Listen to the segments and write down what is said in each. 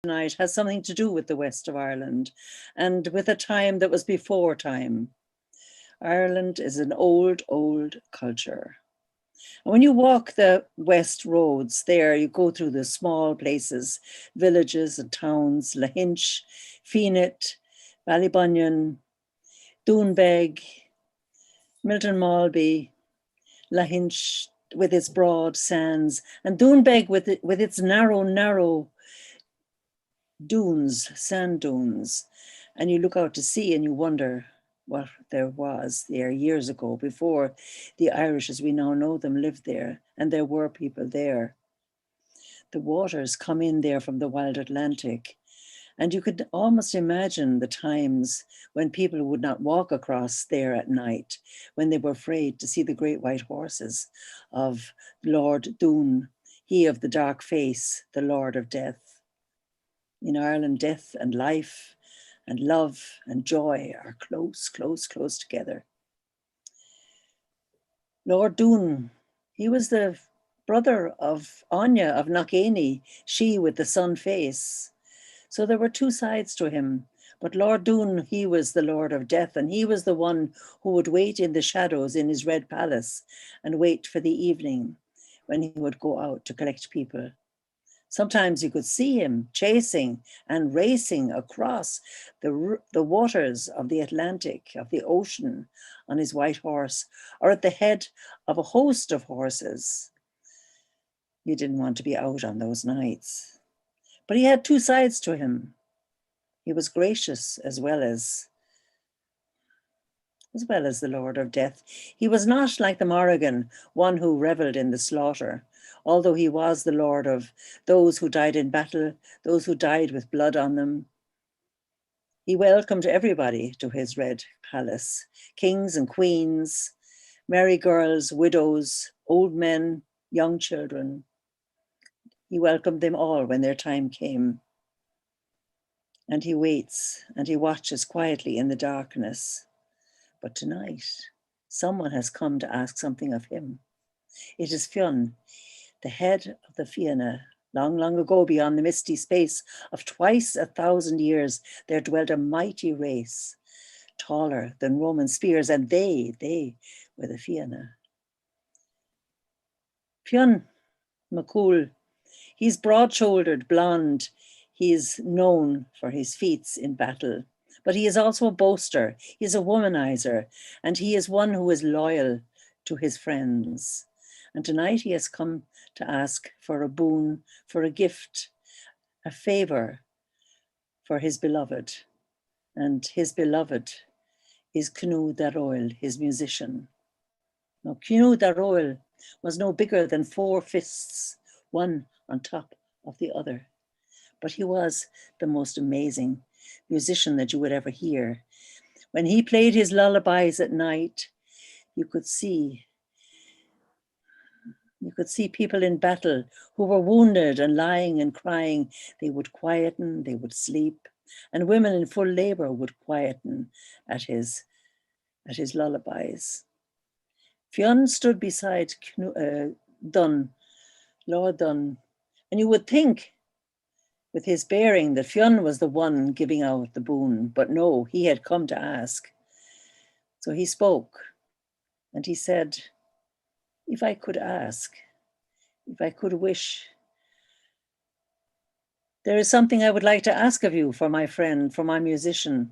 tonight has something to do with the west of Ireland and with a time that was before time. Ireland is an old, old culture. And when you walk the west roads there, you go through the small places, villages and towns, Lahinch, Fianna, Ballybunion, Doonbeg, Milton Malby, Lahinch with its broad sands, and Doonbeg with its narrow dunes, sand dunes. And you look out to sea and you wonder what there was there years ago, before the Irish as we now know them lived there, and there were people there. The waters come in there from the wild Atlantic, and you could almost imagine the times when people would not walk across there at night, when they were afraid to see the great white horses of Lord Doon, he of the dark face, the Lord of Death. In Ireland, death and life and love and joy are close, close, close together. Lord Doon, he was the brother of Anya of Knockany, she with the sun face. So there were two sides to him. But Lord Doon, he was the Lord of Death, and he was the one who would wait in the shadows in his red palace and wait for the evening when he would go out to collect people. Sometimes you could see him chasing and racing across the waters of the Atlantic, of the ocean, on his white horse, or at the head of a host of horses. You didn't want to be out on those nights. But he had two sides to him. He was gracious as well as the Lord of Death. He was not like the Morrigan, one who revelled in the slaughter, although he was the Lord of those who died in battle, those who died with blood on them. He welcomed everybody to his red palace, kings and queens, merry girls, widows, old men, young children. He welcomed them all when their time came. And he waits and he watches quietly in the darkness. But tonight, someone has come to ask something of him. It is Fionn, the head of the Fianna. Long, long ago, beyond the misty space of twice 1,000 years, there dwelt a mighty race, taller than Roman spears, and they were the Fianna. Fionn McCool, he's broad-shouldered, blonde. He is known for his feats in battle, but he is also a boaster. He is a womanizer, and he is one who is loyal to his friends. And tonight he has come to ask for a boon, for a gift, a favor for his beloved. And his beloved is Cnú Daroil, his musician. Now, Cnú Daroil was no bigger than 4 fists, one on top of the other. But he was the most amazing musician that you would ever hear. When he played his lullabies at night, you could see people in battle who were wounded and lying and crying. They would quieten, they would sleep, and women in full labor would quieten at his lullabies. Fionn stood beside Dunn, Lord Dunn, and you would think with his bearing that Fionn was the one giving out the boon, but no, he had come to ask. So he spoke, and he said, if I could ask, if I could wish, there is something I would like to ask of you for my friend, for my musician.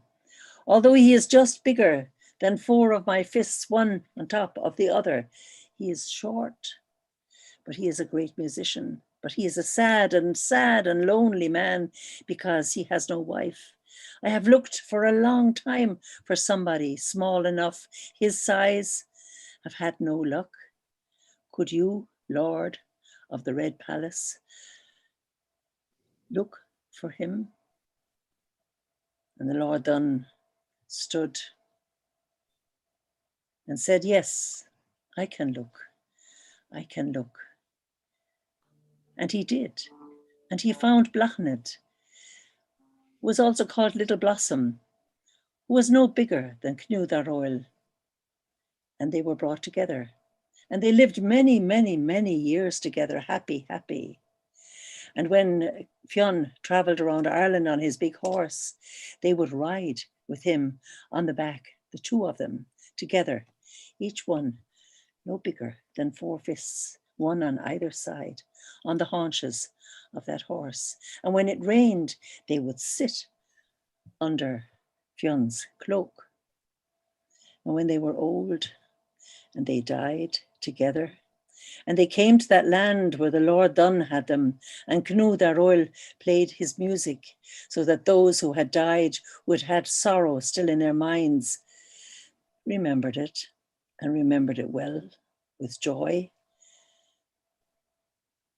Although he is just bigger than 4 of my fists, one on top of the other, he is short, but he is a great musician. But he is a sad and lonely man because he has no wife. I have looked for a long time for somebody small enough his size. I've had no luck. Could you, Lord of the Red Palace, look for him? And the Lord Dunn stood and said, yes, I can look. I can look. And he did. And he found Blachnet, who was also called Little Blossom, who was no bigger than Cnú Daroil. And they were brought together. And they lived many, many, many years together, happy, happy. And when Fionn travelled around Ireland on his big horse, they would ride with him on the back, the two of them together, each one no bigger than 4 fists, one on either side, on the haunches of that horse. And when it rained, they would sit under Fionn's cloak. And when they were old and they died together, and they came to that land where the Lord Dun had them, and Cnú their oil played his music, so that those who had died, who had had sorrow still in their minds, remembered it, and remembered it well, with joy.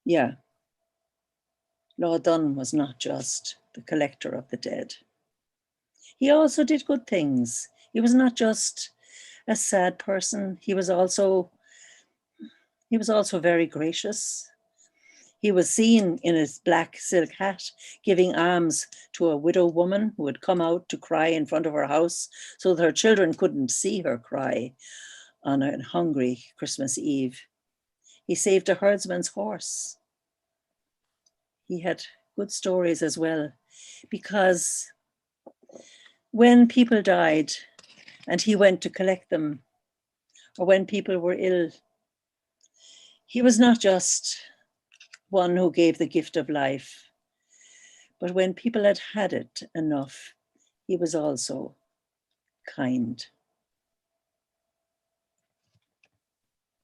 Yeah, Lord Dun was not just the collector of the dead. He also did good things. He was not just a sad person. He was also very gracious. He was seen in his black silk hat giving alms to a widow woman who had come out to cry in front of her house so that her children couldn't see her cry on a hungry Christmas Eve. He saved a herdsman's horse. He had good stories as well, because when people died and he went to collect them, or when people were ill, he was not just one who gave the gift of life, but when people had had it enough, he was also kind.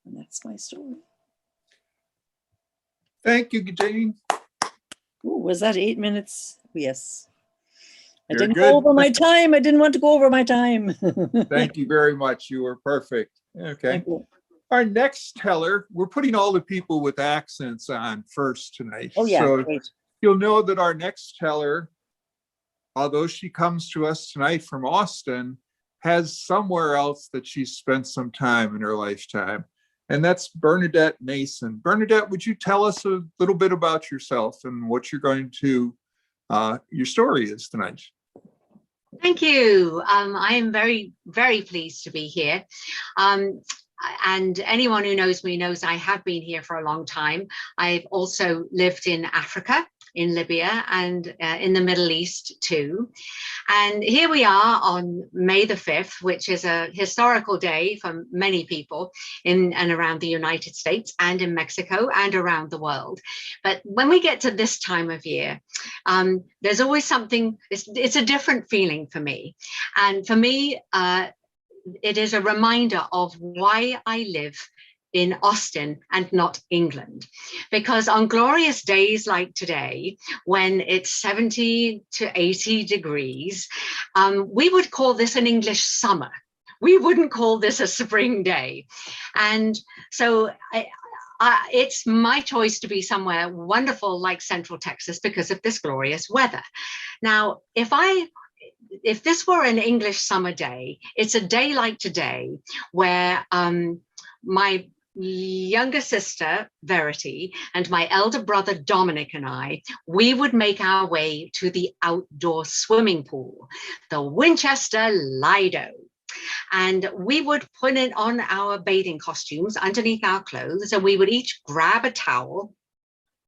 And that's my story. Thank you, Jane. Ooh, was that 8 minutes? Yes. I You're didn't good. go over my time. I didn't want to go over my time. Thank you very much. You were perfect. Okay. Thank you. Our next teller, we're putting all the people with accents on first tonight. Oh, yeah, So great. you'll know that our next teller, although she comes to us tonight from Austin, has somewhere else that she spent some time in her lifetime. And that's Bernadette Nason. Bernadette, would you tell us a little bit about yourself and what you're going to, your story is tonight? Thank you. I am very, very pleased to be here. And anyone who knows me knows I have been here for a long time. I've also lived in Africa, in Libya, and in the Middle East too. And here we are on May the 5th, which is a historical day for many people in and around the United States and in Mexico and around the world. But when we get to this time of year, there's always something, it's a different feeling for me. And for me, it is a reminder of why I live in Austin and not England. Because on glorious days like today, when it's 70 to 80 degrees, we would call this an English summer. We wouldn't call this a spring day. And so it's my choice to be somewhere wonderful like Central Texas because of this glorious weather. Now, if this were an English summer day, it's a day like today where my younger sister, Verity, and my elder brother, Dominic, and we would make our way to the outdoor swimming pool, the Winchester Lido. And we would put it on our bathing costumes underneath our clothes, and we would each grab a towel,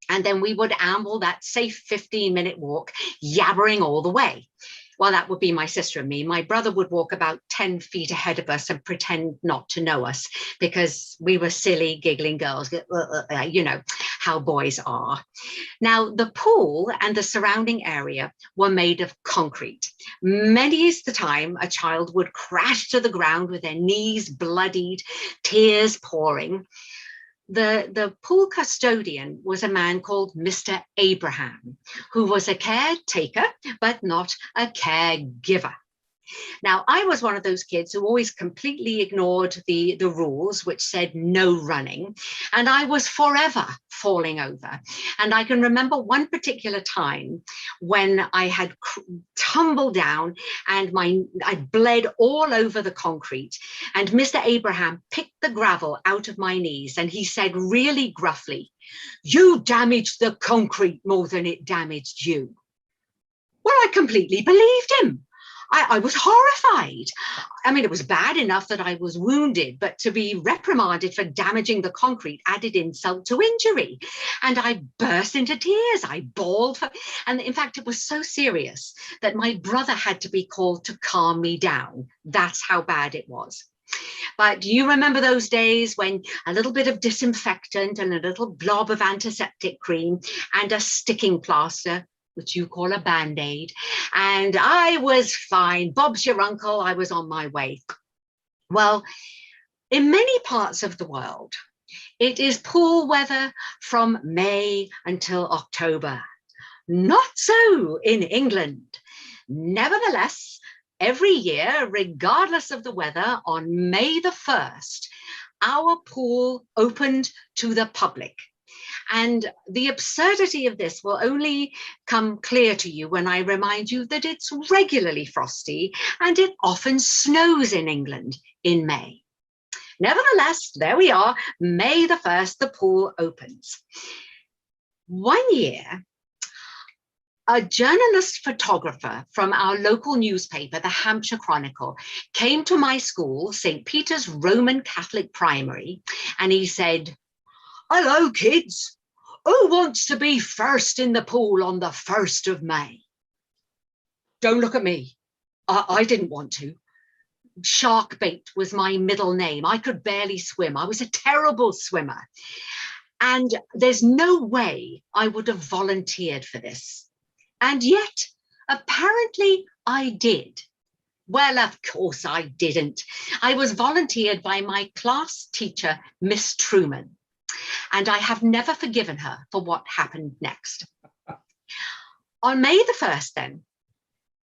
and then we would amble that safe 15-minute walk, yabbering all the way. Well, that would be my sister and me. My brother would walk about 10 feet ahead of us and pretend not to know us because we were silly, giggling girls, you know, how boys are. Now, the pool and the surrounding area were made of concrete. Many is the time a child would crash to the ground with their knees bloodied, tears pouring. The pool custodian was a man called Mr. Abraham, who was a caretaker, but not a caregiver. Now, I was one of those kids who always completely ignored the rules, which said no running, and I was forever falling over. And I can remember one particular time when I had tumbled down and I bled all over the concrete, and Mr. Abraham picked the gravel out of my knees and he said really gruffly, "You damaged the concrete more than it damaged you." Well, I completely believed him. I was horrified. I mean, it was bad enough that I was wounded, but to be reprimanded for damaging the concrete added insult to injury. And I burst into tears. I bawled. And in fact, it was so serious that my brother had to be called to calm me down. That's how bad it was. But do you remember those days when a little bit of disinfectant and a little blob of antiseptic cream and a sticking plaster, which you call a Band-Aid, and I was fine. Bob's your uncle, I was on my way. Well, in many parts of the world, it is pool weather from May until October. Not so in England. Nevertheless, every year, regardless of the weather, on May the 1st, our pool opened to the public. And the absurdity of this will only come clear to you when I remind you that it's regularly frosty and it often snows in England in May. Nevertheless, there we are, May the 1st, the pool opens. One year, a journalist photographer from our local newspaper, the Hampshire Chronicle, came to my school, St. Peter's Roman Catholic Primary, and he said, "Hello, kids. Who wants to be first in the pool on the 1st of May? Don't look at me. I didn't want to. Shark bait was my middle name. I could barely swim. I was a terrible swimmer. And there's no way I would have volunteered for this. And yet, apparently I did. Well, of course I didn't. I was volunteered by my class teacher, Miss Truman. And I have never forgiven her for what happened next. On May the 1st, then,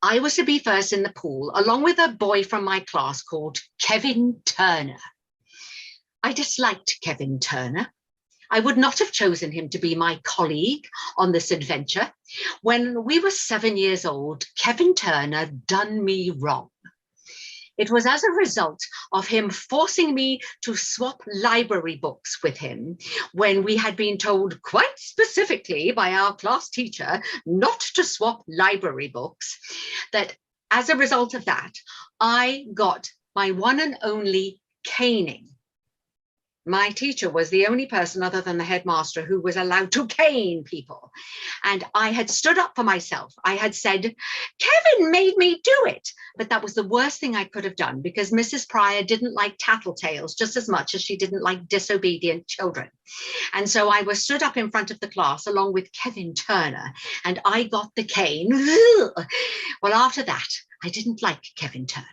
I was to be first in the pool, along with a boy from my class called Kevin Turner. I disliked Kevin Turner. I would not have chosen him to be my colleague on this adventure. When we were 7 years old, Kevin Turner done me wrong. It was as a result of him forcing me to swap library books with him when we had been told quite specifically by our class teacher not to swap library books, that as a result of that, I got my one and only caning. My teacher was the only person other than the headmaster who was allowed to cane people. And I had stood up for myself. I had said, Kevin made me do it. But that was the worst thing I could have done because Mrs. Pryor didn't like tattletales just as much as she didn't like disobedient children. And so I was stood up in front of the class along with Kevin Turner, and I got the cane. Well, after that, I didn't like Kevin Turner.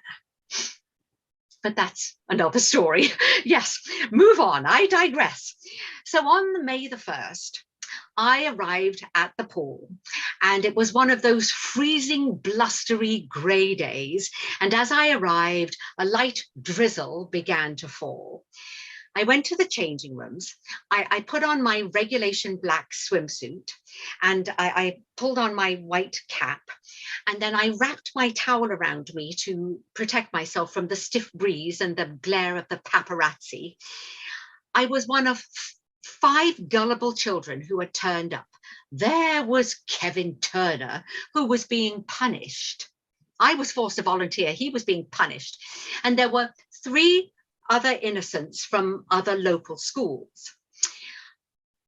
But that's another story. Yes, move on, I digress. So on May the 1st, I arrived at the pool, and it was one of those freezing, blustery grey days. And as I arrived, a light drizzle began to fall. I went to the changing rooms. I put on my regulation black swimsuit, and I pulled on my white cap, and then I wrapped my towel around me to protect myself from the stiff breeze and the glare of the paparazzi. I was one of 5 gullible children who had turned up. There was Kevin Turner, who was being punished. I was forced to volunteer. He was being punished. And there were 3 other innocents from other local schools.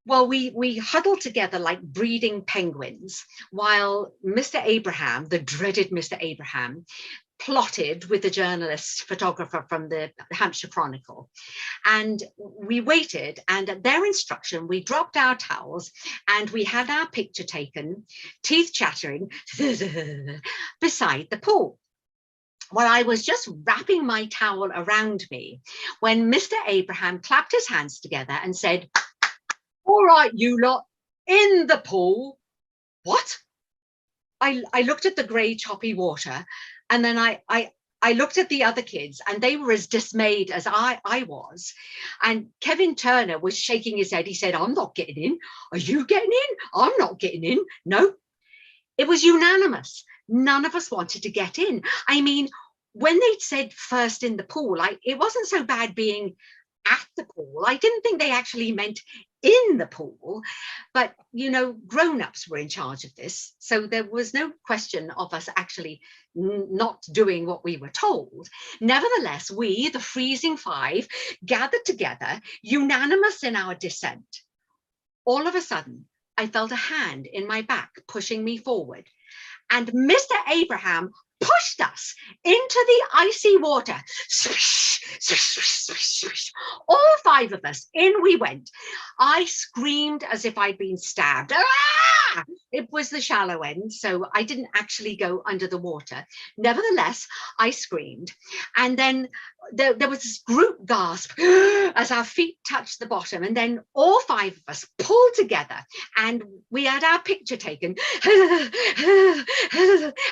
Well, we huddled together like breeding penguins while Mr. Abraham, the dreaded Mr. Abraham, plotted with the journalist photographer from the Hampshire Chronicle. And we waited, and at their instruction, we dropped our towels and we had our picture taken, teeth chattering, beside the pool. Well, I was just wrapping my towel around me when Mr. Abraham clapped his hands together and said, "All right, you lot, in the pool." What? I looked at the grey choppy water, and then I looked at the other kids, and they were as dismayed as I was. And Kevin Turner was shaking his head. He said, "I'm not getting in." "Are you getting in?" "I'm not getting in." No. It was unanimous. None of us wanted to get in. I mean, when they'd said first in the pool, it wasn't so bad being at the pool. I didn't think they actually meant in the pool, but grown-ups were in charge of this, so there was no question of us actually not doing what we were told. Nevertheless, we, the freezing five, gathered together, unanimous in our dissent. All of a sudden, I felt a hand in my back pushing me forward, and Mr. Abraham pushed us into the icy water. Swish, swish, swish, swish, swish. All five of us, in we went. I screamed as if I'd been stabbed. Ah! It was the shallow end, so I didn't actually go under the water. Nevertheless, I screamed. And then there was this group gasp as our feet touched the bottom. And then all five of us pulled together and we had our picture taken.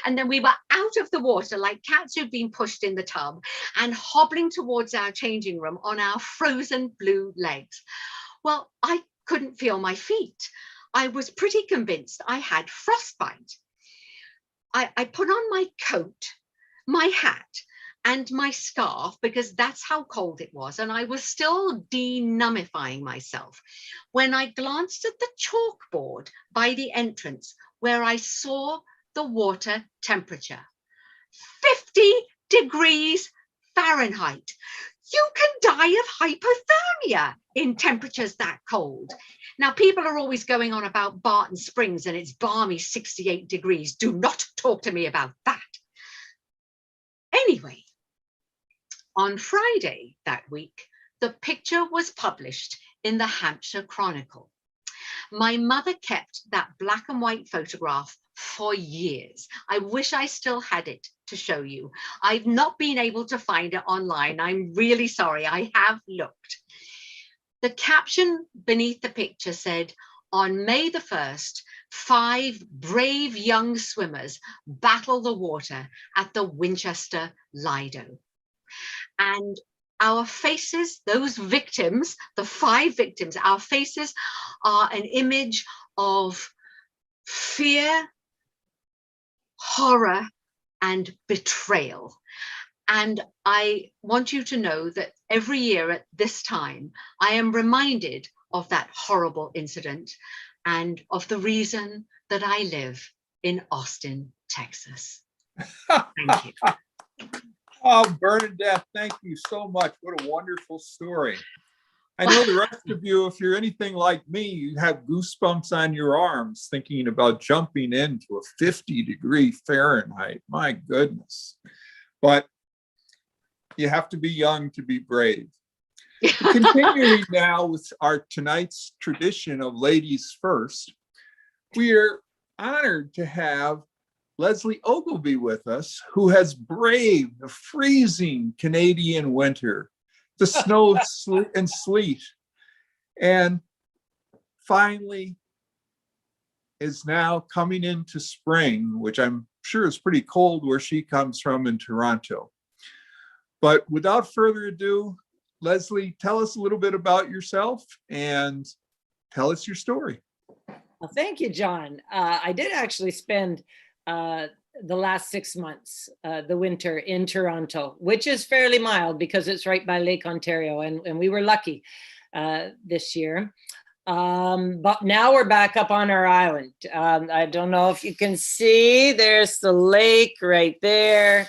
And then we were out of the water like cats who'd been pushed in the tub and hobbling towards our changing room on our frozen blue legs. Well, I couldn't feel my feet. I was pretty convinced I had frostbite. I put on my coat, my hat, and my scarf because that's how cold it was, and I was still denumbifying myself when I glanced at the chalkboard by the entrance where I saw the water temperature. 50 degrees Fahrenheit. You can die of hypothermia in temperatures that cold. Now, people are always going on about Barton Springs and it's balmy 68 degrees. Do not talk to me about that. Anyway, on Friday that week, the picture was published in the Hampshire Chronicle. My mother kept that black and white photograph for years. I wish I still had it to show you. I've not been able to find it online. I'm really sorry. I have looked. The caption beneath the picture said, on May the 1st, 5 brave young swimmers battle the water at the Winchester Lido. And our faces, those victims, the 5 victims, our faces are an image of fear, horror, and betrayal. And I want you to know that every year at this time, I am reminded of that horrible incident and of the reason that I live in Austin, Texas. Thank you. Oh, Bernadette, thank you so much. What a wonderful story. I know the rest of you, if you're anything like me, you have goosebumps on your arms thinking about jumping into a 50-degree Fahrenheit. My goodness. But you have to be young to be brave. Continuing now with our tonight's tradition of ladies first, we are honored to have Leslie Ogilvie with us, who has braved the freezing Canadian winter, the snow and sleet, and finally is now coming into spring, which I'm sure is pretty cold where she comes from in Toronto. But without further ado, Leslie, tell us a little bit about yourself and tell us your story. Well, thank you, John. I did actually spend the last 6 months, the winter in Toronto, which is fairly mild because it's right by Lake Ontario, and we were lucky this year. But now we're back up on our island. I don't know if you can see, there's the lake right there.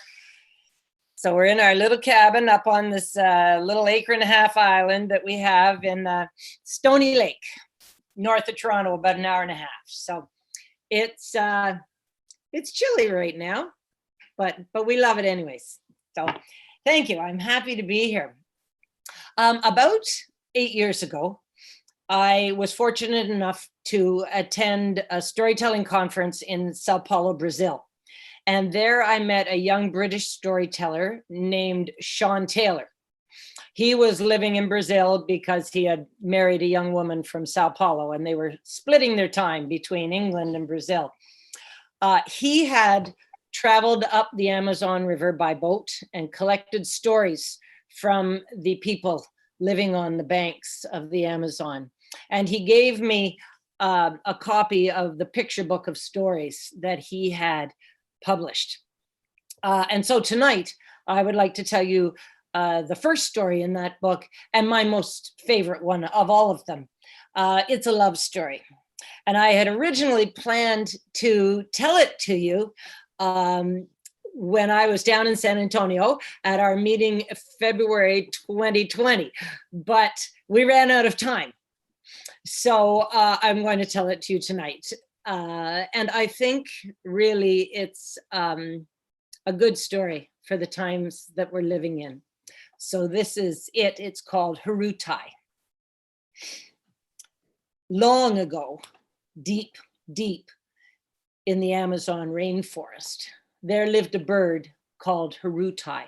So we're in our little cabin up on this little 1.5 acre island that we have in Stony Lake, north of Toronto, about 1.5 hours. So it's chilly right now, but we love it anyways. So thank you. I'm happy to be here. About 8 years ago, I was fortunate enough to attend a storytelling conference in Sao Paulo, Brazil. And there I met a young British storyteller named Sean Taylor. He was living in Brazil because he had married a young woman from Sao Paulo, and they were splitting their time between England and Brazil. He had traveled up the Amazon River by boat and collected stories from the people living on the banks of the Amazon. And he gave me a copy of the picture book of stories that he had published. And so tonight, I would like to tell you the first story in that book and my most favorite one of all of them. It's a love story. And I had originally planned to tell it to you when I was down in San Antonio at our meeting February 2020, but we ran out of time. So I'm going to tell it to you tonight. And I think really it's a good story for the times that we're living in. So this is it. It's called Hurutai. Long ago, deep, deep in the Amazon rainforest, there lived a bird called Hurutai.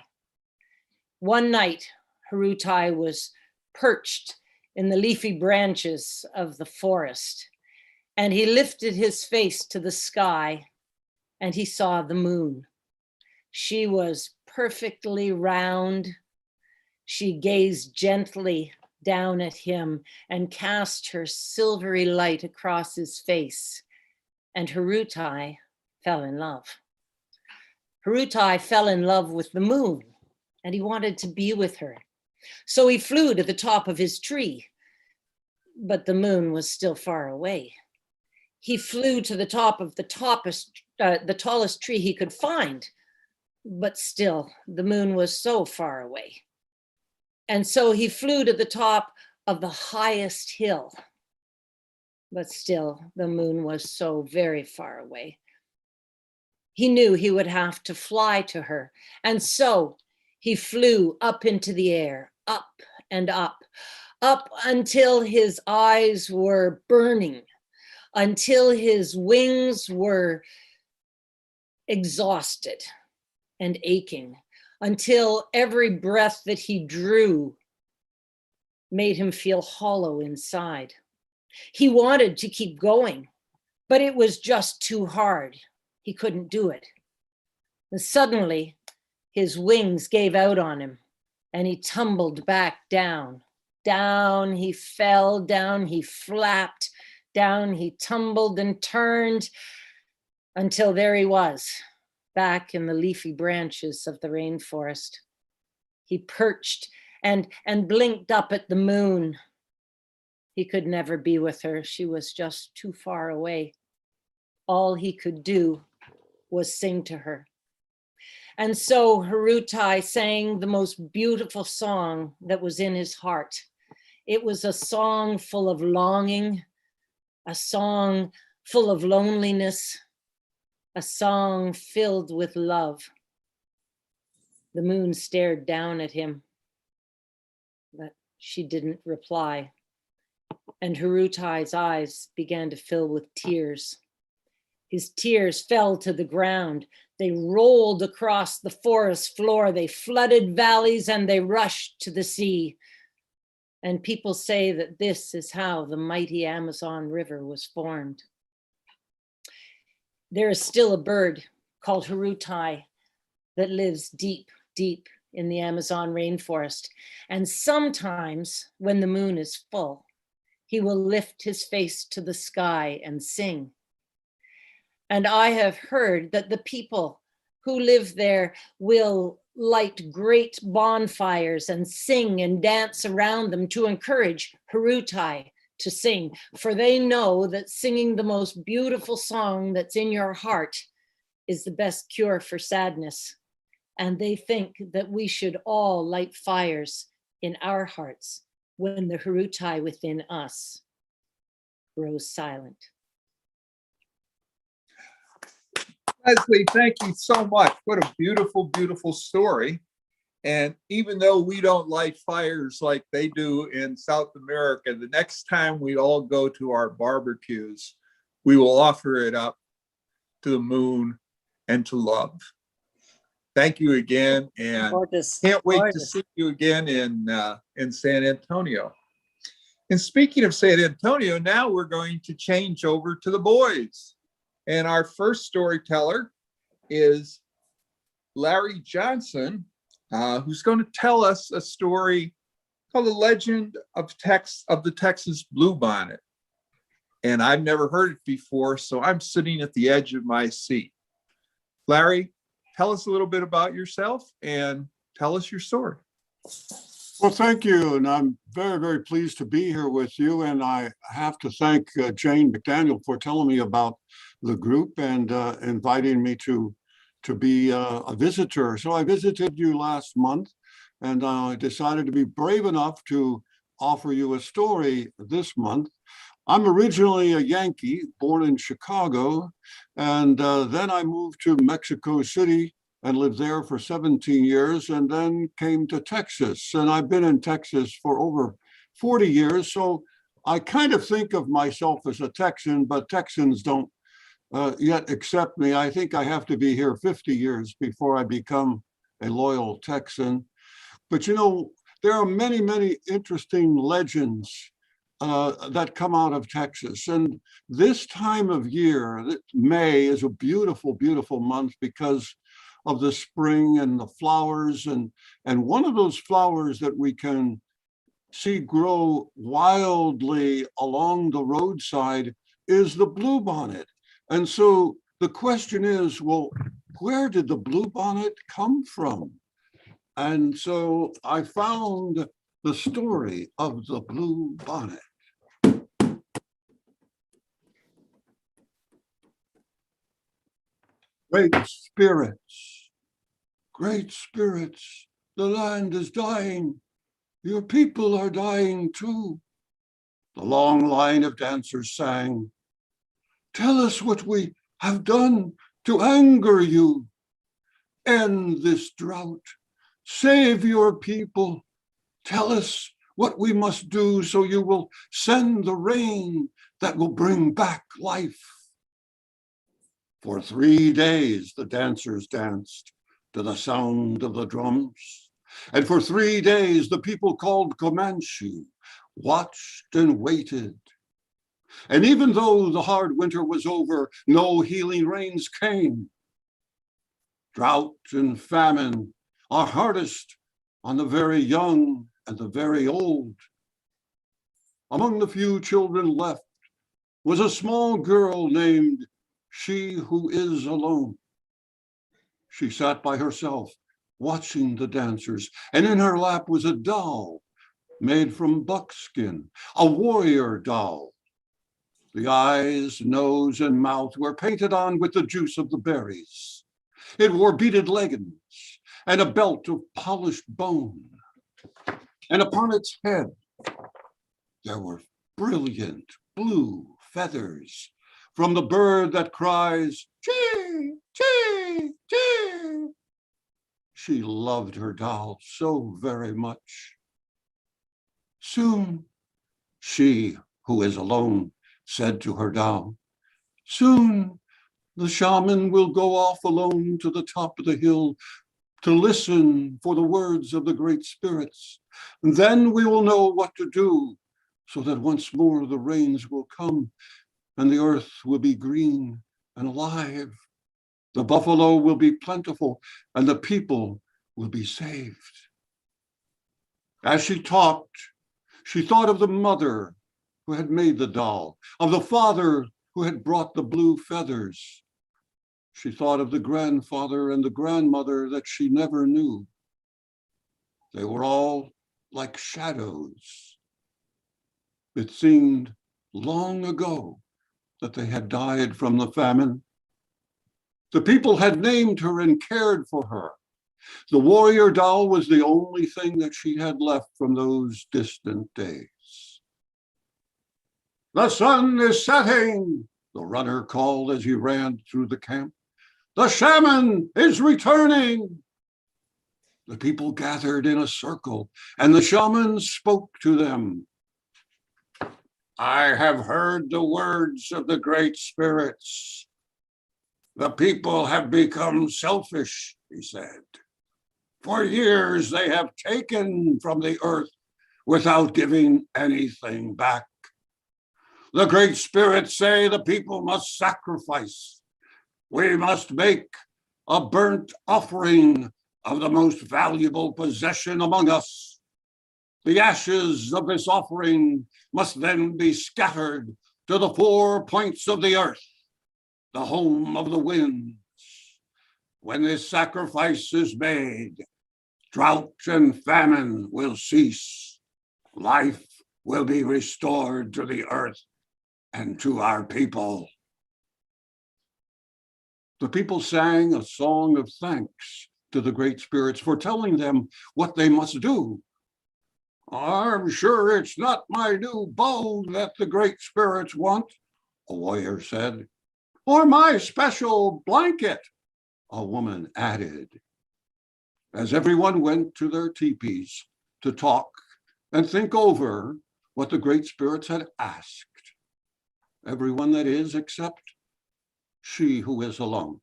One night, Hurutai was perched in the leafy branches of the forest, and he lifted his face to the sky, and he saw the moon. She was perfectly round. She gazed gently down at him and cast her silvery light across his face, and Hurutai fell in love. Hurutai fell in love with the moon, and he wanted to be with her. So he flew to the top of his tree, but the moon was still far away. He flew to the top of the tallest tree he could find, but still the moon was so far away. And so he flew to the top of the highest hill, but still the moon was so very far away. He knew he would have to fly to her. And so he flew up into the air, up and up until his eyes were burning, until his wings were exhausted and aching, until every breath that he drew made him feel hollow inside. He wanted to keep going, but it was just too hard. He couldn't do it. And suddenly, his wings gave out on him, and he tumbled back down. Down he fell, down he flapped, down he tumbled and turned, until there he was, back in the leafy branches of the rainforest. He perched and blinked up at the moon. He could never be with her. She was just too far away. All he could do was sing to her. And so Hurutai sang the most beautiful song that was in his heart. It was a song full of longing, a song full of loneliness, a song filled with love. The moon stared down at him, but she didn't reply. And Hurutai's eyes began to fill with tears. His tears fell to the ground. They rolled across the forest floor. They flooded valleys and they rushed to the sea. And people say that this is how the mighty Amazon River was formed. There is still a bird called Hurutai that lives deep, deep in the Amazon rainforest. And sometimes when the moon is full, he will lift his face to the sky and sing. And I have heard that the people who live there will light great bonfires and sing and dance around them to encourage Hurutai to sing, for they know that singing the most beautiful song that's in your heart is the best cure for sadness. And they think that we should all light fires in our hearts when the Hurutai within us grows silent. Leslie, thank you so much. What a beautiful, beautiful story. And even though we don't light fires like they do in South America, the next time we all go to our barbecues, we will offer it up to the moon and to love. Thank you again, and can't wait to see you again in San Antonio. And speaking of San Antonio, now we're going to change over to the boys. And our first storyteller is Larry Johnson, who's going to tell us a story called The Legend of the Texas Bluebonnet. And I've never heard it before, so I'm sitting at the edge of my seat. Larry, tell us a little bit about yourself and tell us your story. Well, thank you. And I'm very, very pleased to be here with you. And I have to thank Jane McDaniel for telling me about the group and inviting me to be a visitor. So I visited you last month, and I decided to be brave enough to offer you a story this month. I'm originally a Yankee, born in Chicago, and then I moved to Mexico City and lived there for 17 years, and then came to Texas. And I've been in Texas for over 40 years. So I kind of think of myself as a Texan, but Texans don't yet accept me. I think I have to be here 50 years before I become a loyal Texan. But you know, there are many, many interesting legends that come out of Texas. And this time of year, May, is a beautiful, beautiful month because of the spring and the flowers. And one of those flowers that we can see grow wildly along the roadside is the bluebonnet. And so the question is, well, where did the bluebonnet come from? And so I found the story of the bluebonnet. Great spirits, the land is dying. Your people are dying too. The long line of dancers sang. Tell us what we have done to anger you. End this drought. Save your people. Tell us what we must do so you will send the rain that will bring back life. For 3 days, the dancers danced to the sound of the drums. And for 3 days, the people called Comanche watched and waited. And even though the hard winter was over, no healing rains came. Drought and famine are hardest on the very young and the very old. Among the few children left was a small girl named She Who Is Alone. She sat by herself, watching the dancers, and in her lap was a doll made from buckskin, a warrior doll. The eyes, nose, and mouth were painted on with the juice of the berries. It wore beaded leggings and a belt of polished bone. And upon its head, there were brilliant blue feathers from the bird that cries, chee, chee, chee. She loved her doll so very much. Soon, She Who Is Alone said to her doll, soon the shaman will go off alone to the top of the hill to listen for the words of the great spirits. And then we will know what to do so that once more the rains will come and the earth will be green and alive. The buffalo will be plentiful and the people will be saved. As she talked, she thought of the mother who had made the doll, of the father who had brought the blue feathers. She thought of the grandfather and the grandmother that she never knew. They were all like shadows. It seemed long ago that they had died from the famine. The people had named her and cared for her. The warrior doll was the only thing that she had left from those distant days. The sun is setting, the runner called as he ran through the camp. The shaman is returning. The people gathered in a circle, and the shaman spoke to them. I have heard the words of the great spirits. The people have become selfish, he said. For years they have taken from the earth without giving anything back. The great spirits say the people must sacrifice. We must make a burnt offering of the most valuable possession among us. The ashes of this offering must then be scattered to the 4 points of the earth, the home of the winds. When this sacrifice is made, Drought and famine will cease. Life will be restored to the earth and to our people. The people sang a song of thanks to the great spirits for telling them what they must do. I'm sure it's not my new bow that the great spirits want, a warrior said, or my special blanket, a woman added. As everyone went to their teepees to talk and think over what the great spirits had asked, everyone that is except she who is alone.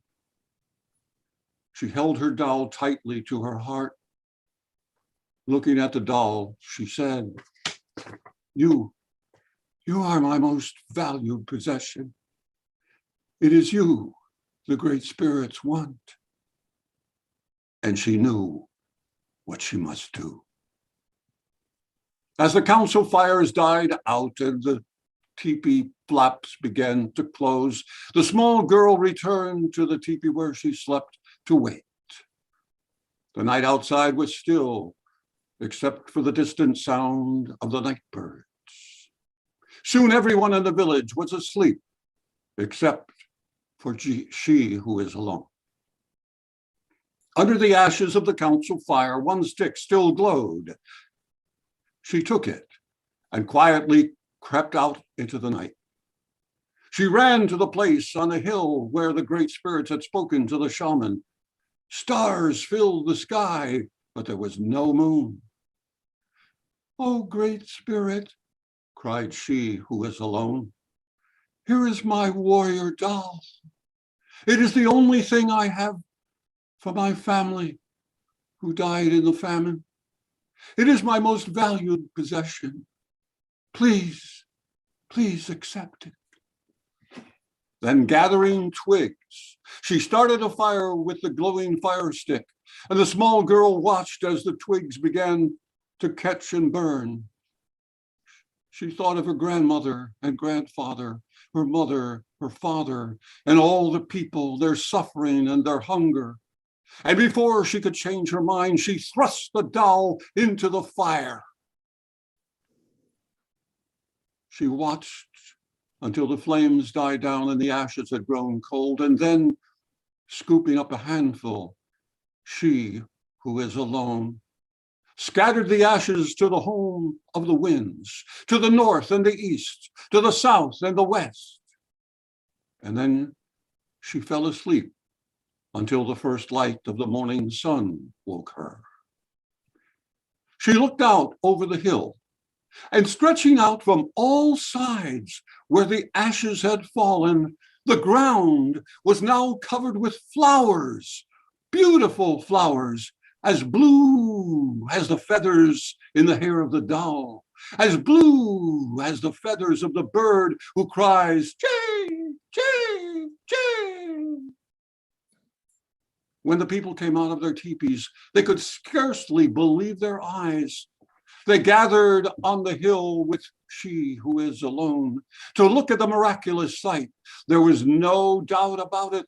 She held her doll tightly to her heart. Looking at the doll, she said, You are my most valued possession. It is you the great spirits want. And she knew what she must do. As the council fires died out and the teepee flaps began to close, the small girl returned to the teepee where she slept to wait. The night outside was still, except for the distant sound of the night birds. Soon everyone in the village was asleep, except for she who is alone. Under the ashes of the council fire, one stick still glowed. She took it and quietly crept out into the night. She ran to the place on the hill where the great spirits had spoken to the shaman. Stars filled the sky, but there was no moon. Oh, great spirit, cried she who is alone, here is my warrior doll. It is the only thing I have for my family who died in the famine. It is my most valued possession. Please, please accept it. Then gathering twigs, she started a fire with the glowing fire stick, and the small girl watched as the twigs began to catch and burn. She thought of her grandmother and grandfather, her mother, her father, and all the people, their suffering and their hunger. And before she could change her mind, she thrust the doll into the fire. She watched until the flames died down and the ashes had grown cold, and then, scooping up a handful, she who is alone scattered the ashes to the home of the winds, to the north and the east, to the south and the west. And then she fell asleep until the first light of the morning sun woke her. She looked out over the hill, and stretching out from all sides where the ashes had fallen, the ground was now covered with flowers, beautiful flowers, as blue as the feathers in the hair of the doll, as blue as the feathers of the bird who cries, chee, chee, chee. When the people came out of their teepees, they could scarcely believe their eyes. They gathered on the hill with she who is alone to look at the miraculous sight. There was no doubt about it.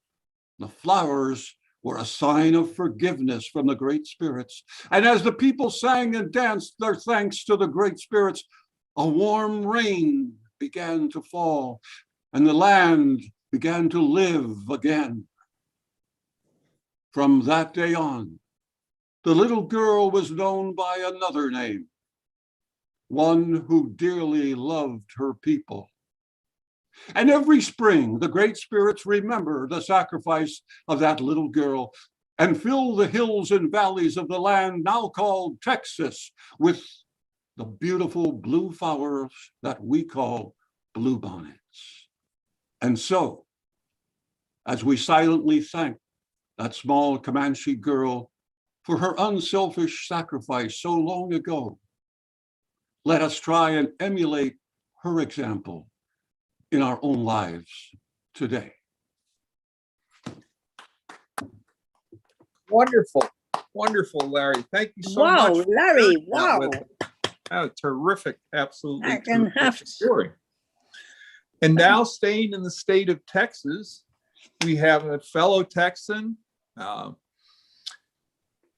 The flowers were a sign of forgiveness from the great spirits. And as the people sang and danced their thanks to the great spirits, a warm rain began to fall and the land began to live again. From that day on, the little girl was known by another name, one who dearly loved her people. And every spring, the great spirits remember the sacrifice of that little girl and fill the hills and valleys of the land now called Texas with the beautiful blue flowers that we call bluebonnets. And so, as we silently thank that small Comanche girl for her unselfish sacrifice so long ago, let us try and emulate her example in our own lives today. Wonderful, wonderful, Larry. Thank you so Wow, much. Larry, For sharing that wow. with us. Oh, terrific, absolutely I can terrific have to. story. And now staying in the state of Texas, we have a fellow Texan,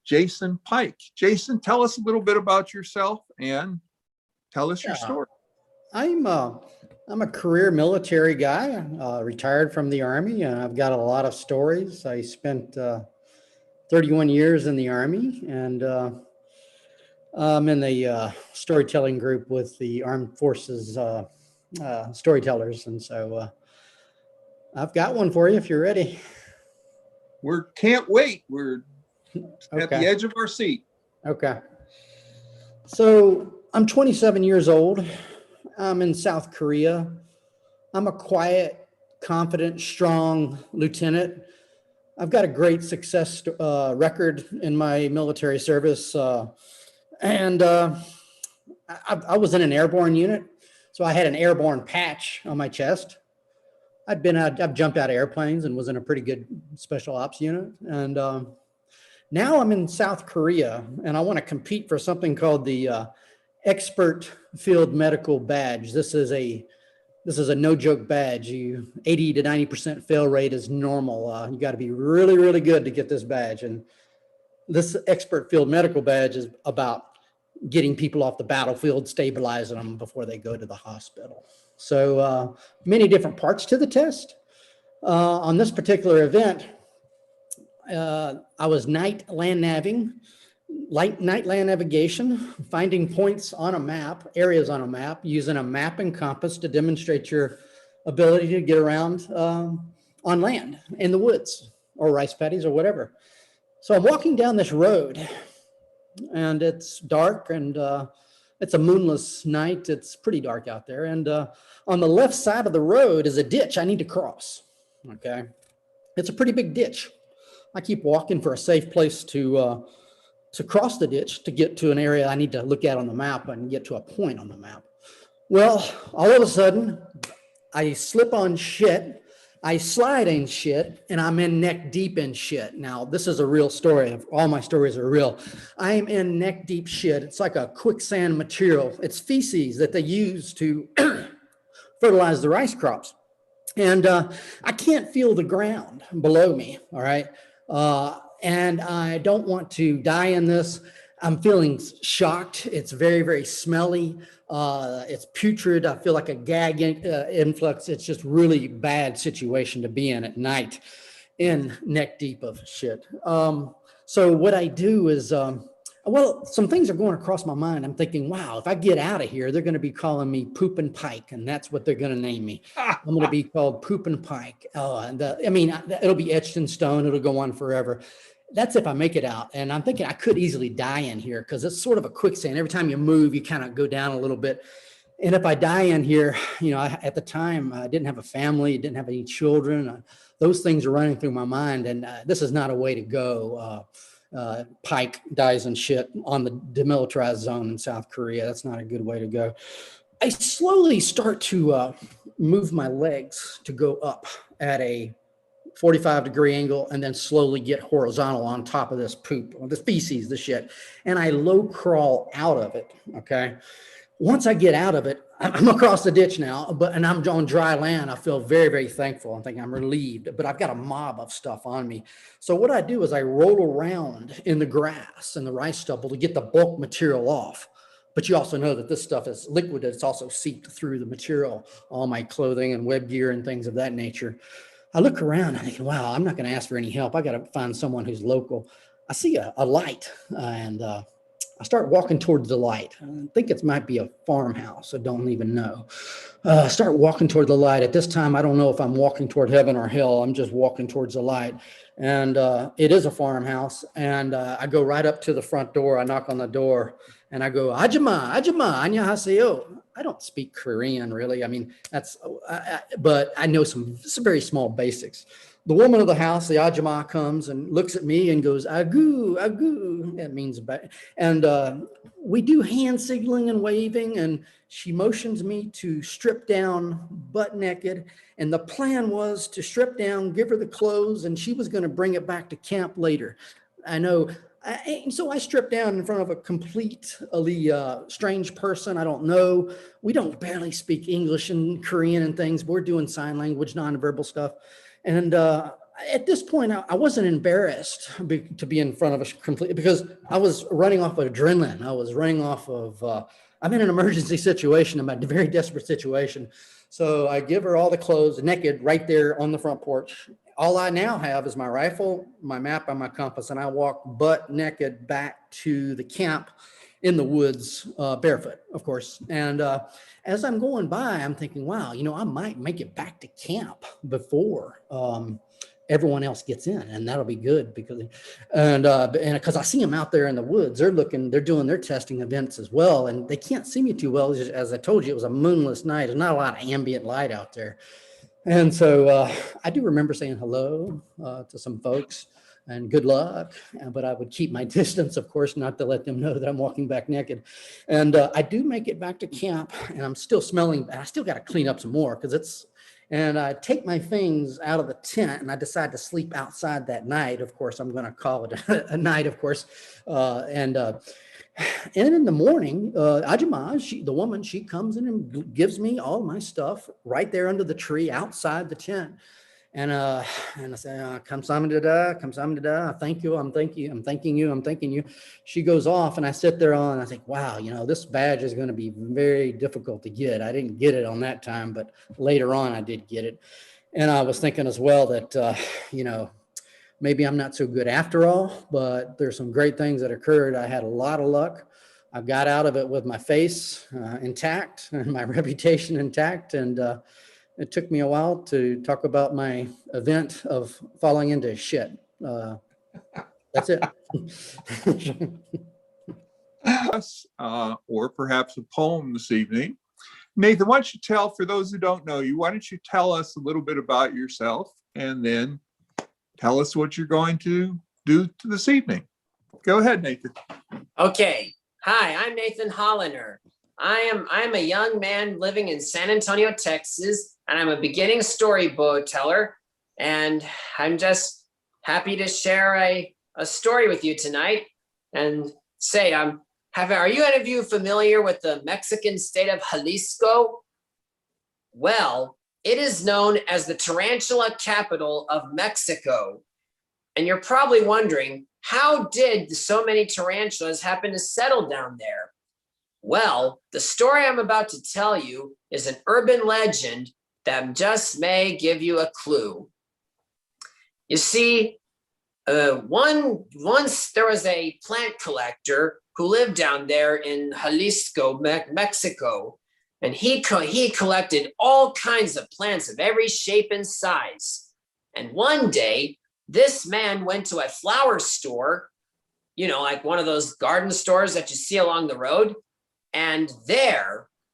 Jason Pike. Jason, tell us a little bit about yourself and tell us your story. I'm a career military guy, retired from the Army, and I've got a lot of stories. I spent 31 years in the Army, and I'm in the storytelling group with the Armed Forces Storytellers. And so I've got one for you if you're ready. We can't wait. We're at the edge of our seat. Okay. So I'm 27 years old. I'm in South Korea. I'm a quiet, confident, strong lieutenant. I've got a great success record in my military service. And I was in an airborne unit. So I had an airborne patch on my chest. I've jumped out of airplanes and was in a pretty good special ops unit. And now I'm in South Korea, and I want to compete for something called the Expert Field Medical Badge. This is a no joke badge. 80 to 90% fail rate is normal. You got to be really, really good to get this badge. And this Expert Field Medical Badge is about getting people off the battlefield, stabilizing them before they go to the hospital. So many different parts to the test. On this particular event, I was night land navigation, finding points on a map, areas on a map, using a map and compass to demonstrate your ability to get around on land, in the woods, or rice paddies, or whatever. So I'm walking down this road, and it's dark, and it's a moonless night. It's pretty dark out there. And on the left side of the road is a ditch I need to cross, okay? It's a pretty big ditch. I keep walking for a safe place to cross the ditch to get to an area I need to look at on the map and get to a point on the map. Well, all of a sudden, I slip on shit, I slide in shit, and I'm in neck deep in shit. Now, this is a real story. All my stories are real. I am in neck deep shit. It's like a quicksand material. It's feces that they use to fertilize the rice crops. And I can't feel the ground below me, all right? And I don't want to die in this. I'm feeling shocked. It's very, very smelly. It's putrid. I feel like a gag influx. It's just really bad situation to be in at night in neck deep of shit. So what I do is, well, some things are going across my mind. I'm thinking, wow, if I get out of here, they're going to be calling me Poopin' Pike, and that's what they're going to name me. I'm going to be called Poopin' Pike. I mean, it'll be etched in stone. It'll go on forever. That's if I make it out. And I'm thinking I could easily die in here because it's sort of a quicksand. Every time you move, you kind of go down a little bit. And if I die in here, you know, at the time, I didn't have a family, didn't have any children. Those things are running through my mind. And this is not a way to go. Pike dies and shit on the demilitarized zone in South Korea. That's not a good way to go. I slowly start to move my legs to go up at a 45-degree angle and then slowly get horizontal on top of this poop, or the feces, the shit. And I low crawl out of it, okay? Once I get out of it, I'm across the ditch now, and I'm on dry land. I feel very, very thankful. I think I'm relieved, but I've got a mob of stuff on me. So what I do is I roll around in the grass and the rice stubble to get the bulk material off. But you also know that this stuff is liquid. It's also seeped through the material, all my clothing and web gear and things of that nature. I look around, I'm thinking, wow, I'm not going to ask for any help. I got to find someone who's local. I see a light, and I start walking towards the light. I think it might be a farmhouse. I don't even know. I start walking toward the light. At this time, I don't know if I'm walking toward heaven or hell. I'm just walking towards the light. And it is a farmhouse. And I go right up to the front door. I knock on the door, and I go, Ajima, annyeonghaseyo. I don't speak Korean, really. I mean, but I know some very small basics. The woman of the house, the Ajima, comes and looks at me and goes, Agu, Agu. That means, and we do hand signaling and waving, and she motions me to strip down butt naked. And the plan was to strip down, give her the clothes, and she was going to bring it back to camp later. I know. So I stripped down in front of a completely strange person I don't know. We don't barely speak English and Korean and things. We're doing sign language, nonverbal stuff. And at this point, I wasn't embarrassed to be in front of a complete, because I was running off of adrenaline. I was running off of, I'm in an emergency situation. I'm in a very desperate situation. So I give her all the clothes, naked, right there on the front porch. All I now have is my rifle, my map, and my compass, and I walk butt naked back to the camp in the woods, barefoot, of course. And as I'm going by, I'm thinking, wow, I might make it back to camp before everyone else gets in, and that'll be good because I see them out there in the woods. They're doing their testing events as well, and they can't see me too well. As I told you, it was a moonless night. There's not a lot of ambient light out there. And so I do remember saying hello to some folks and good luck, but I would keep my distance, of course, not to let them know that I'm walking back naked. And I do make it back to camp, and I'm still smelling. I still got to clean up some more and I take my things out of the tent, and I decide to sleep outside that night. Of course, I'm going to call it a night, of course. And in the morning, Ajima, the woman, she comes in and gives me all my stuff right there under the tree outside the tent. And I say, Kamsahamnida, thank you, I'm thanking you. She goes off, and I sit there and I think, wow, this badge is going to be very difficult to get. I didn't get it on that time, but later on I did get it. And I was thinking as well that, maybe I'm not so good after all, but there's some great things that occurred. I had a lot of luck. I got out of it with my face intact and my reputation intact. And it took me a while to talk about my event of falling into shit. That's it. Or perhaps a poem this evening. Nathan, why don't you tell, for those who don't know you, why don't you tell us a little bit about yourself, and then tell us what you're going to do this evening. Go ahead, Nathan. Okay. Hi, I'm Nathan Holinar. I'm a young man living in San Antonio, Texas, and I'm a beginning storyteller. And I'm just happy to share a story with you tonight and say, are you any of you familiar with the Mexican state of Jalisco? Well, it is known as the tarantula capital of Mexico. And you're probably wondering, how did so many tarantulas happen to settle down there? Well, the story I'm about to tell you is an urban legend that just may give you a clue. You see, once there was a plant collector who lived down there in Jalisco, Mexico, and he collected all kinds of plants of every shape and size. And one day, this man went to a flower store, like one of those garden stores that you see along the road. And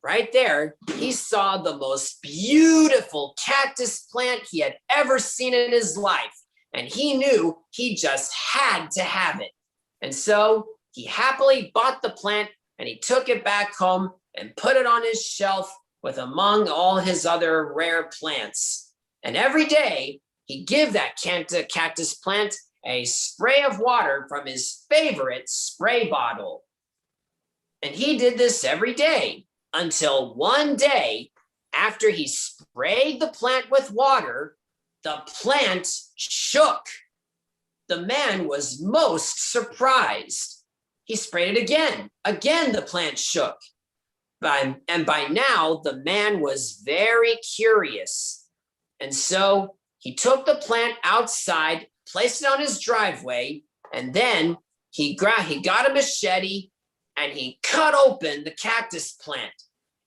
right there, he saw the most beautiful cactus plant he had ever seen in his life. And he knew he just had to have it. And so he happily bought the plant, and he took it back home and put it on his shelf with among all his other rare plants. And every day he'd give that cactus plant a spray of water from his favorite spray bottle. And he did this every day until one day, after he sprayed the plant with water, the plant shook. The man was most surprised. He sprayed it again. Again, the plant shook. And by now, the man was very curious. And so he took the plant outside, placed it on his driveway, and then he got a machete and he cut open the cactus plant.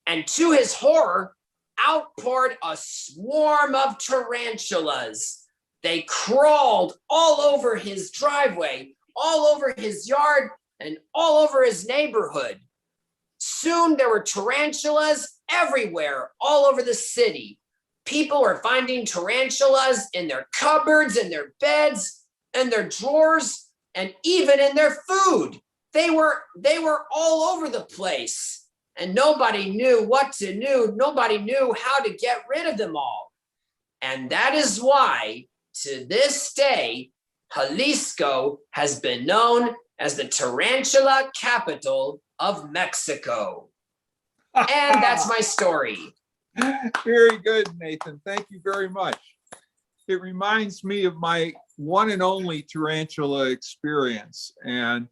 And to his horror, out poured a swarm of tarantulas. They crawled all over his driveway, all over his yard, and all over his neighborhood. Soon there were tarantulas everywhere, all over the city. People were finding tarantulas in their cupboards, in their beds, in their drawers, and even in their food. They were all over the place, and nobody knew what to do. Nobody knew how to get rid of them all. And that is why, to this day, Jalisco has been known as the tarantula capital of Mexico. And that's my story. Very good, Nathan. Thank you very much. it reminds me of my one and only tarantula experience. And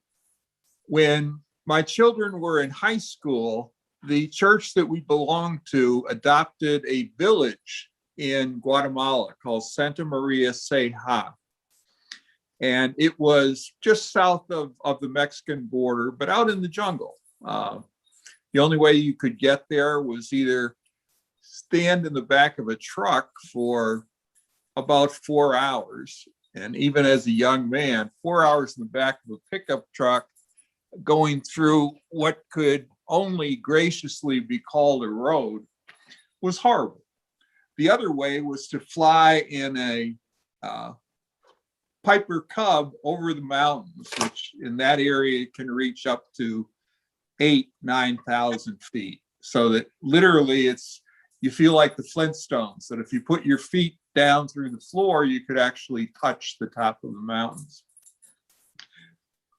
when my children were in high school, the church that we belonged to adopted a village in Guatemala called Santa Maria Ceja. And it was just south of the Mexican border, but out in the jungle. The only way you could get there was either stand in the back of a truck for about 4 hours. And even as a young man, 4 hours in the back of a pickup truck going through what could only graciously be called a road was horrible. The other way was to fly in a Piper Cub over the mountains, which in that area can reach up to 9,000 feet. So that literally you feel like the Flintstones, that if you put your feet down through the floor, you could actually touch the top of the mountains.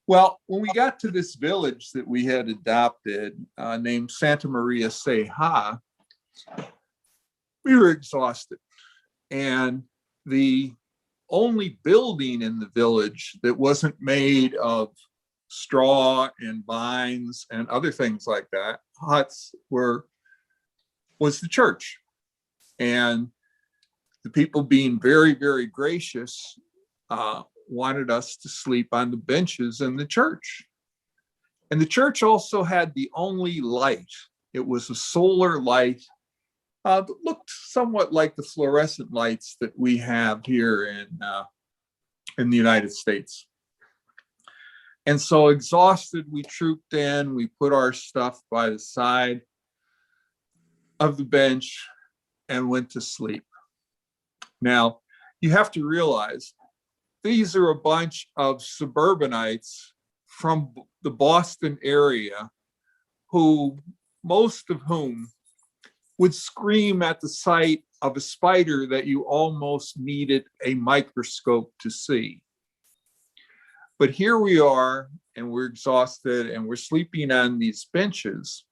Well, when we got to this village that we had adopted named Santa Maria Ceja, we were exhausted. And the only building in the village that wasn't made of straw and vines and other things like that, huts, was the church. And the people, being very, very gracious, wanted us to sleep on the benches in the church. And the church also had the only light. It was a solar light that looked somewhat like the fluorescent lights that we have here in the United States. And so exhausted, we trooped in, we put our stuff by the side of the bench and went to sleep. Now, you have to realize these are a bunch of suburbanites from the Boston area who, most of whom would scream at the sight of a spider that you almost needed a microscope to see. But here we are, and we're exhausted, and we're sleeping on these benches,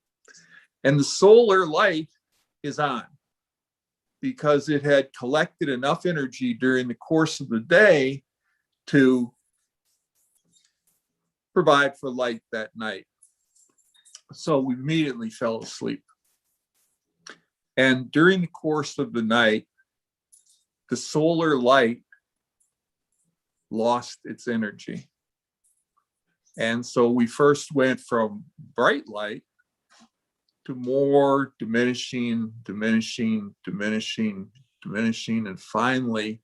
and the solar light is on because it had collected enough energy during the course of the day to provide for light that night. So we immediately fell asleep. And during the course of the night, the solar light lost its energy. And so we first went from bright light to more diminishing, and finally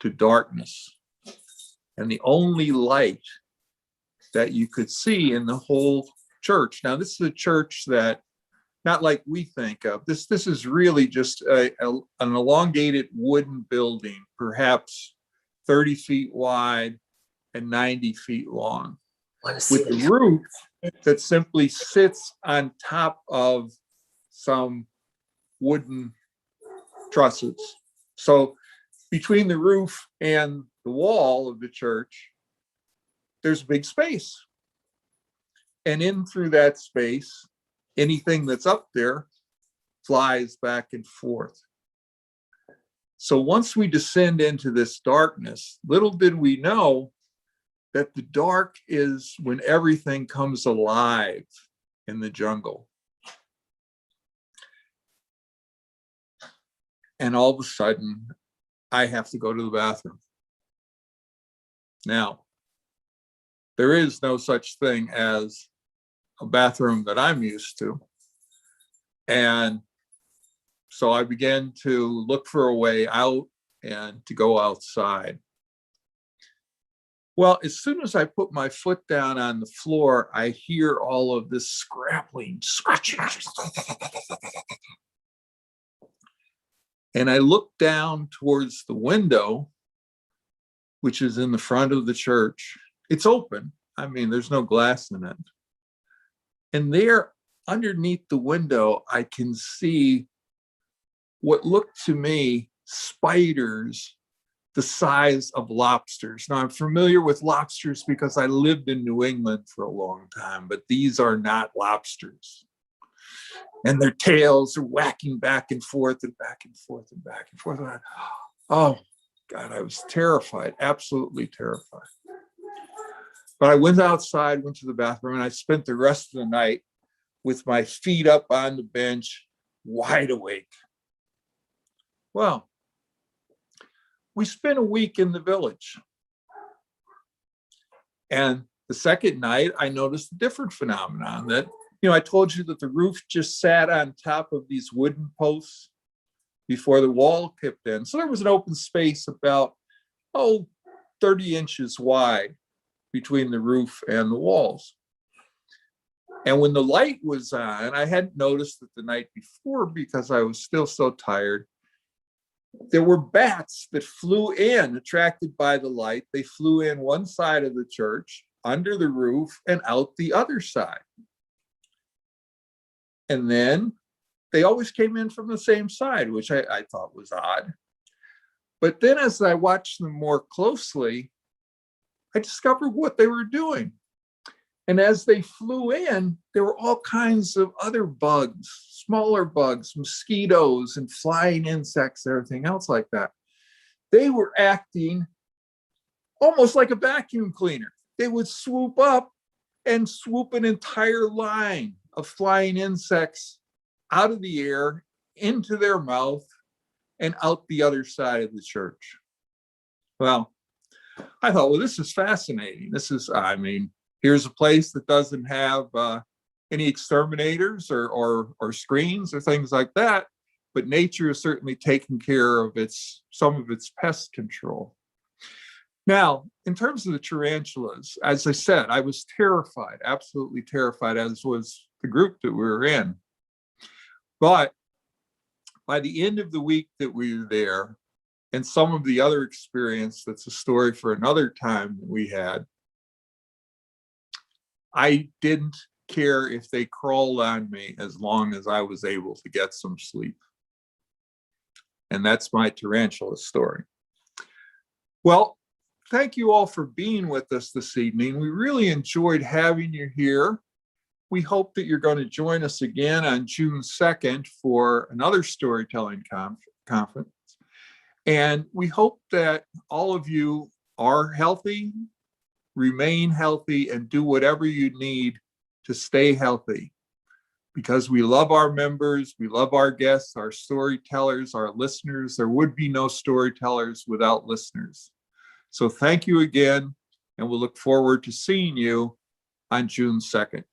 to darkness. And the only light that you could see in the whole church. Now, this is a church that, not like we think of, this is really just an elongated wooden building, perhaps 30 feet wide and 90 feet long, with the roof that simply sits on top of some wooden trusses. So between the roof and the wall of the church, there's a big space. And in through that space, anything that's up there flies back and forth. So once we descend into this darkness, little did we know that the dark is when everything comes alive in the jungle. And all of a sudden, I have to go to the bathroom. Now, there is no such thing as a bathroom that I'm used to. And so I began to look for a way out and to go outside. Well, as soon as I put my foot down on the floor, I hear all of this scrabbling, scratching. And I look down towards the window, which is in the front of the church. It's open. I mean, there's no glass in it. And there, underneath the window, I can see what looked to me spiders the size of lobsters. Now, I'm familiar with lobsters because I lived in New England for a long time, but these are not lobsters. And their tails are whacking back and forth and back and forth and back and forth. Oh, God, I was terrified, absolutely terrified. But I went outside, went to the bathroom, and I spent the rest of the night with my feet up on the bench, wide awake. Well, we spent a week in the village. And the second night, I noticed a different phenomenon that, I told you that the roof just sat on top of these wooden posts before the wall kipped in. So there was an open space about, 30 inches wide between the roof and the walls. And when the light was on, I hadn't noticed it the night before because I was still so tired. There were bats that flew in, attracted by the light. They flew in one side of the church, under the roof, and out the other side. And then they always came in from the same side, which I thought was odd. But then as I watched them more closely, I discovered what they were doing. And as they flew in, there were all kinds of other bugs, smaller bugs, mosquitoes and flying insects, everything else like that. They were acting almost like a vacuum cleaner. They would swoop up and swoop an entire line of flying insects out of the air into their mouth and out the other side of the church. Well, I thought, well, this is fascinating. Here's a place that doesn't have any exterminators or screens or things like that, but nature is certainly taking care of some of its pest control. Now, in terms of the tarantulas, as I said, I was terrified, absolutely terrified, as was the group that we were in. But by the end of the week that we were there, and some of the other experience, that's a story for another time that we had, I didn't care if they crawled on me as long as I was able to get some sleep. And that's my tarantula story. Well, thank you all for being with us this evening. We really enjoyed having you here. We hope that you're going to join us again on June 2nd for another storytelling conference. And we hope that all of you are healthy, remain healthy, and do whatever you need to stay healthy. Because we love our members, we love our guests, our storytellers, our listeners. There would be no storytellers without listeners. So thank you again, and we'll look forward to seeing you on June 2nd.